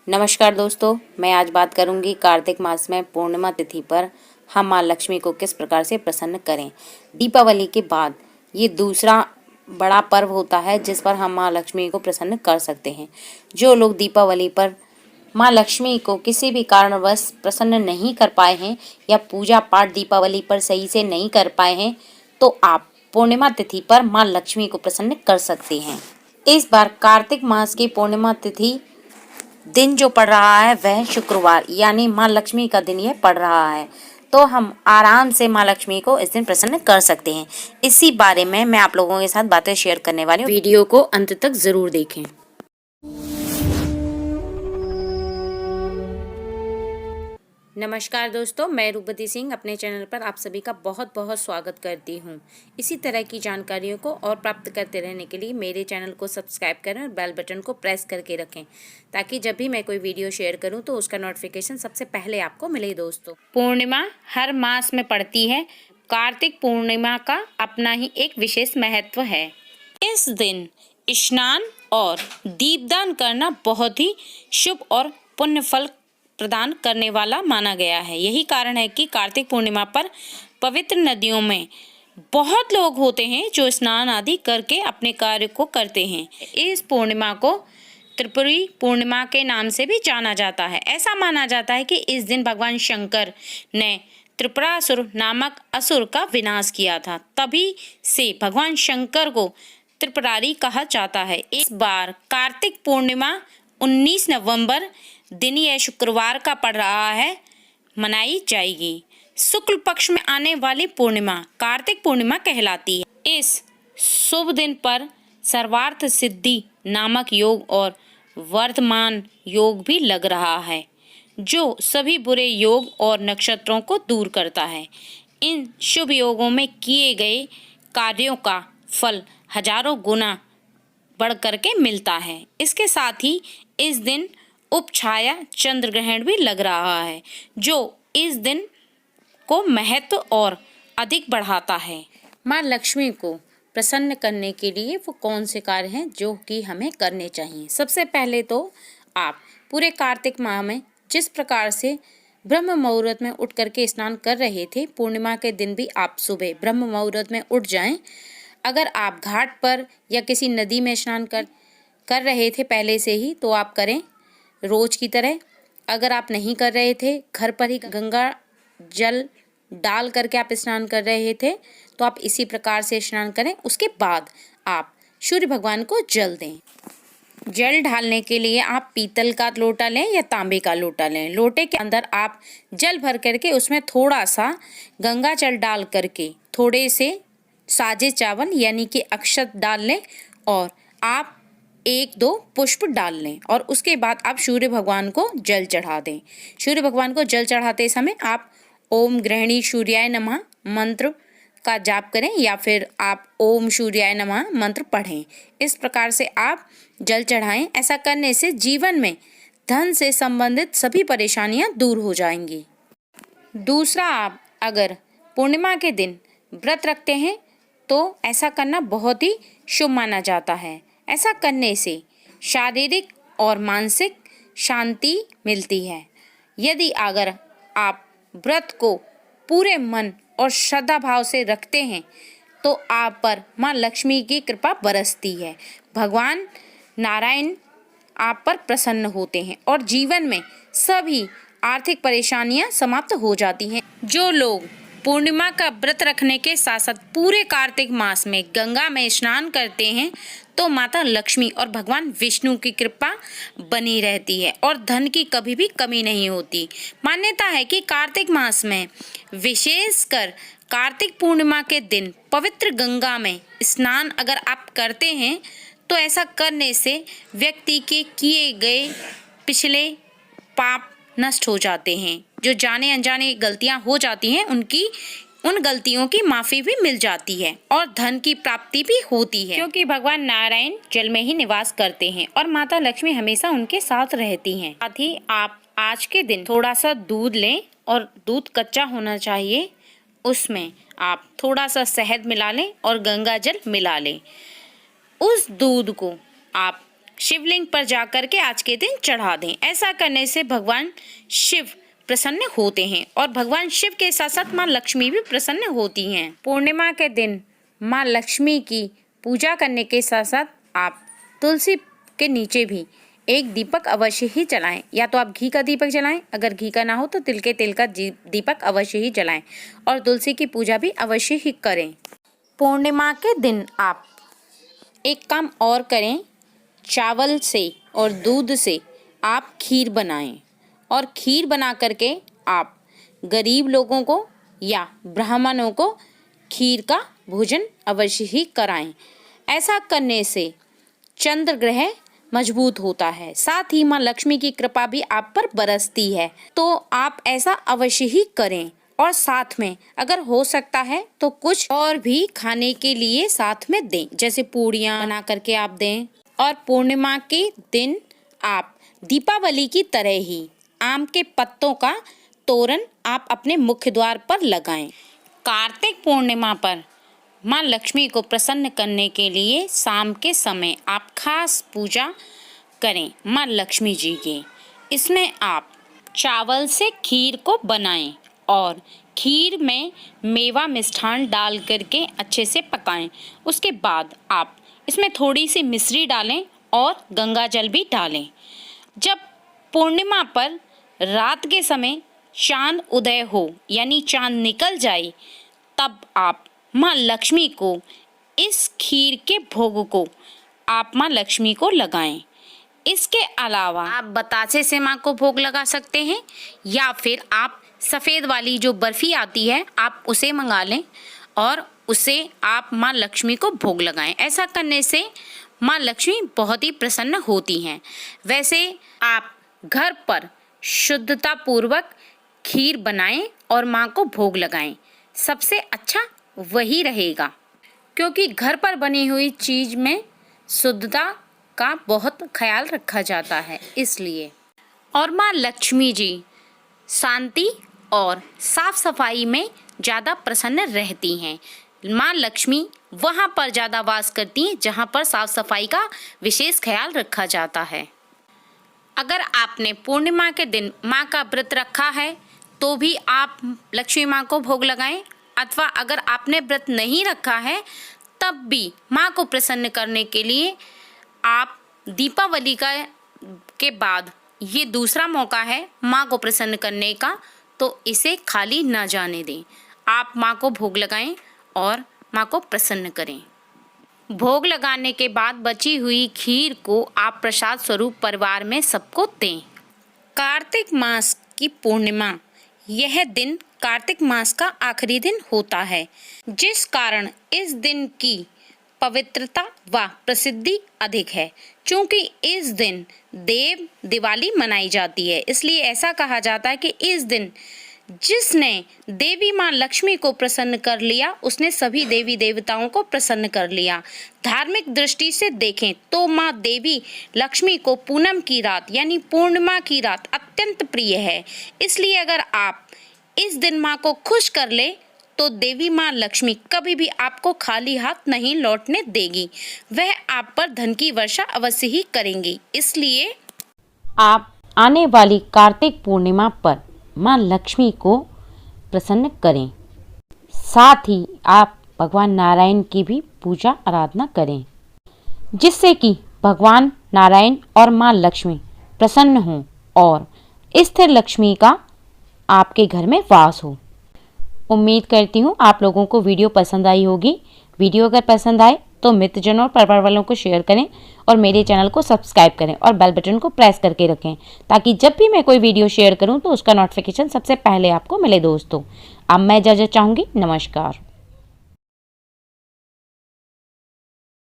नमस्कार दोस्तों, मैं आज बात करूंगी कार्तिक मास में पूर्णिमा तिथि पर हम माँ लक्ष्मी को किस प्रकार से प्रसन्न करें। दीपावली के बाद ये दूसरा बड़ा पर्व होता है जिस पर हम माँ लक्ष्मी को प्रसन्न कर सकते हैं। जो लोग दीपावली पर माँ लक्ष्मी को किसी भी कारणवश प्रसन्न नहीं कर पाए हैं या पूजा पाठ दीपावली पर सही से नहीं कर पाए हैं, तो आप पूर्णिमा तिथि पर माँ लक्ष्मी को प्रसन्न कर सकते हैं। इस बार कार्तिक मास की पूर्णिमा तिथि दिन जो पड़ रहा है वह शुक्रवार यानी माँ लक्ष्मी का दिन यह पड़ रहा है, तो हम आराम से माँ लक्ष्मी को इस दिन प्रसन्न कर सकते हैं। इसी बारे में मैं आप लोगों के साथ बातें शेयर करने वाली हूँ। वीडियो को अंत तक जरूर देखें। नमस्कार दोस्तों, मैं रूपवती सिंह अपने चैनल पर आप सभी का बहुत बहुत स्वागत करती हूं। इसी तरह की जानकारियों को और प्राप्त करते रहने के लिए मेरे चैनल को सब्सक्राइब करें और बेल बटन को प्रेस करके रखें, ताकि जब भी मैं कोई वीडियो शेयर करूं तो उसका नोटिफिकेशन सबसे पहले आपको मिले। दोस्तों, पूर्णिमा हर मास में पड़ती है। कार्तिक पूर्णिमा का अपना ही एक विशेष महत्व है। इस दिन स्नान और दीपदान करना बहुत ही शुभ और पुण्य फल प्रदान करने वाला माना गया है। यही कारण है कि कार्तिक पूर्णिमा पर पवित्र नदियों में बहुत लोग होते हैं जो स्नान आदि करके अपने कार्य को करते हैं। इस पूर्णिमा को त्रिपुरी पूर्णिमा के नाम से भी जाना जाता है। ऐसा माना जाता है कि इस दिन भगवान शंकर ने त्रिपुरासुर नामक असुर का विनाश किया था। तभी से भगवान शंकर को त्रिपुरारी कहा जाता है। इस बार कार्तिक पूर्णिमा 19 नवंबर दिन यह शुक्रवार का पड़ रहा है, मनाई जाएगी। शुक्ल पक्ष में आने वाली पूर्णिमा कार्तिक पूर्णिमा कहलाती है। इस शुभ दिन पर सर्वार्थ सिद्धि नामक योग और वर्तमान योग भी लग रहा है, जो सभी बुरे योग और नक्षत्रों को दूर करता है। इन शुभ योगों में किए गए कार्यों का फल हजारों गुना बढ़ करके मिलता है। इसके साथ ही इस दिन उपछाया चंद्र ग्रहण भी लग रहा है, जो इस दिन को महत्व और अधिक बढ़ाता है। माँ लक्ष्मी को प्रसन्न करने के लिए वो कौन से कार्य हैं जो कि हमें करने चाहिए। सबसे पहले तो आप पूरे कार्तिक माह में जिस प्रकार से ब्रह्म मुहूर्त में उठ करके स्नान कर रहे थे, पूर्णिमा के दिन भी आप सुबह ब्रह्म मुहूर्त में उठ जाएं। अगर आप घाट पर या किसी नदी में स्नान कर रहे थे पहले से ही, तो आप करें रोज की तरह। अगर आप नहीं कर रहे थे, घर पर ही गंगा जल डाल करके आप स्नान कर रहे थे, तो आप इसी प्रकार से स्नान करें। उसके बाद आप सूर्य भगवान को जल दें। जल ढालने के लिए आप पीतल का लोटा लें या तांबे का लोटा लें। लोटे के अंदर आप जल भर करके उसमें थोड़ा सा गंगा जल डाल करके थोड़े से साजे चावल यानी कि अक्षत डाल लें और आप 1-2 पुष्प डाल लें और उसके बाद आप सूर्य भगवान को जल चढ़ा दें। सूर्य भगवान को जल चढ़ाते समय आप ओम गृहिणी सूर्याय नमः मंत्र का जाप करें या फिर आप ओम सूर्याय नमः मंत्र पढ़ें। इस प्रकार से आप जल चढ़ाएं। ऐसा करने से जीवन में धन से संबंधित सभी परेशानियां दूर हो जाएंगी। दूसरा, आप अगर पूर्णिमा के दिन व्रत रखते हैं तो ऐसा करना बहुत ही शुभ माना जाता है। ऐसा करने से शारीरिक और मानसिक शांति मिलती है। यदि अगर आप व्रत को पूरे मन और श्रद्धा भाव से रखते हैं तो आप पर माँ लक्ष्मी की कृपा बरसती है। भगवान नारायण आप पर प्रसन्न होते हैं और जीवन में सभी आर्थिक परेशानियां समाप्त हो जाती हैं। जो लोग पूर्णिमा का व्रत रखने के साथ साथ पूरे कार्तिक मास में गंगा में स्नान करते हैं तो माता लक्ष्मी और भगवान विष्णु की कृपा बनी रहती है और धन की कभी भी कमी नहीं होती। मान्यता है कि कार्तिक मास में विशेषकर कार्तिक पूर्णिमा के दिन पवित्र गंगा में स्नान अगर आप करते हैं तो ऐसा करने से व्यक्ति के किए गए पिछले पाप नष्ट हो जाते हैं। जो जाने अनजाने गलतियां हो जाती हैं उन गलतियों की माफी भी मिल जाती है और धन की प्राप्ति भी होती है, क्योंकि भगवान नारायण जल में ही निवास करते हैं और माता लक्ष्मी हमेशा उनके साथ रहती हैं। साथ ही आप आज के दिन थोड़ा सा दूध लें और दूध कच्चा होना चाहिए। उसमें आप थोड़ा सा शहद मिला लें और गंगा जल मिला लें। उस दूध को आप शिवलिंग पर जाकर के आज के दिन चढ़ा दें। ऐसा करने से भगवान शिव प्रसन्न होते हैं और भगवान शिव के साथ साथ माँ लक्ष्मी भी प्रसन्न होती हैं। पूर्णिमा के दिन माँ लक्ष्मी की पूजा करने के साथ साथ आप तुलसी के नीचे भी एक दीपक अवश्य ही जलाएं। या तो आप घी का दीपक जलाएं, अगर घी का ना हो तो तिल के तेल का दीपक अवश्य ही जलाएं और तुलसी की पूजा भी अवश्य ही करें। पूर्णिमा के दिन आप एक काम और करें, चावल से और दूध से आप खीर बनाएं और खीर बना करके आप गरीब लोगों को या ब्राह्मणों को खीर का भोजन अवश्य ही कराएं। ऐसा करने से चंद्र ग्रह मजबूत होता है, साथ ही माँ लक्ष्मी की कृपा भी आप पर बरसती है। तो आप ऐसा अवश्य ही करें और साथ में अगर हो सकता है तो कुछ और भी खाने के लिए साथ में दें, जैसे पूड़ियाँ बना करके आप दें। और पूर्णिमा के दिन आप दीपावली की तरह ही आम के पत्तों का तोरण आप अपने मुख्य द्वार पर लगाएं। कार्तिक पूर्णिमा पर माँ लक्ष्मी को प्रसन्न करने के लिए शाम के समय आप खास पूजा करें माँ लक्ष्मी जी की। इसमें आप चावल से खीर को बनाएं और खीर में मेवा मिष्ठान डाल करके अच्छे से पकाएं। उसके बाद आप इसमें थोड़ी सी मिश्री डालें और गंगा जल भी डालें। जब पूर्णिमा पर रात के समय चांद उदय हो यानी चांद निकल जाए, तब आप माँ लक्ष्मी को इस खीर के भोग को आप माँ लक्ष्मी को लगाएं। इसके अलावा आप बतासे से माँ को भोग लगा सकते हैं या फिर आप सफ़ेद वाली जो बर्फ़ी आती है आप उसे मंगा लें और उसे आप माँ लक्ष्मी को भोग लगाएं। ऐसा करने से माँ लक्ष्मी बहुत ही प्रसन्न होती हैं। वैसे आप घर पर शुद्धता पूर्वक खीर बनाएं और माँ को भोग लगाएं, सबसे अच्छा वही रहेगा, क्योंकि घर पर बनी हुई चीज़ में शुद्धता का बहुत ख्याल रखा जाता है इसलिए। और माँ लक्ष्मी जी शांति और साफ सफाई में ज़्यादा प्रसन्न रहती हैं। माँ लक्ष्मी वहाँ पर ज़्यादा वास करती हैं जहाँ पर साफ सफाई का विशेष ख्याल रखा जाता है। अगर आपने पूर्णिमा के दिन माँ का व्रत रखा है तो भी आप लक्ष्मी माँ को भोग लगाएं, अथवा अगर आपने व्रत नहीं रखा है तब भी माँ को प्रसन्न करने के लिए आप दीपावली के बाद ये दूसरा मौका है माँ को प्रसन्न करने का, तो इसे खाली ना जाने दें। आप माँ को भोग लगाएं और माँ को प्रसन्न करें। भोग लगाने के बाद बची हुई खीर को आप प्रसाद स्वरूप परिवार में सबको दें। कार्तिक मास की पूर्णिमा, यह दिन कार्तिक मास का आखिरी दिन होता है, जिस कारण इस दिन की पवित्रता व प्रसिद्धि अधिक है। क्योंकि इस दिन देव दिवाली मनाई जाती है, इसलिए ऐसा कहा जाता है कि इस दिन जिसने देवी माँ लक्ष्मी को प्रसन्न कर लिया उसने सभी देवी देवताओं को प्रसन्न कर लिया। धार्मिक दृष्टि से देखें तो माँ देवी लक्ष्मी को पूनम की रात यानी पूर्णिमा की रात अत्यंत प्रिय है। इसलिए अगर आप इस दिन माँ को खुश कर ले तो देवी माँ लक्ष्मी कभी भी आपको खाली हाथ नहीं लौटने देगी, वह आप पर धन की वर्षा अवश्य ही करेंगी। इसलिए आप आने वाली कार्तिक पूर्णिमा पर माँ लक्ष्मी को प्रसन्न करें। साथ ही आप भगवान नारायण की भी पूजा आराधना करें, जिससे कि भगवान नारायण और माँ लक्ष्मी प्रसन्न हों और स्थिर लक्ष्मी का आपके घर में वास हो। उम्मीद करती हूँ आप लोगों को वीडियो पसंद आई होगी। वीडियो अगर पसंद आए तो मित्रजनों और परिवार वालों को शेयर करें और मेरे चैनल को सब्सक्राइब करें और बेल बटन को प्रेस करके रखें, ताकि जब भी मैं कोई वीडियो शेयर करूं तो उसका नोटिफिकेशन सबसे पहले आपको मिले दोस्तों। अब मैं इजाज़त चाहूँगी। नमस्कार।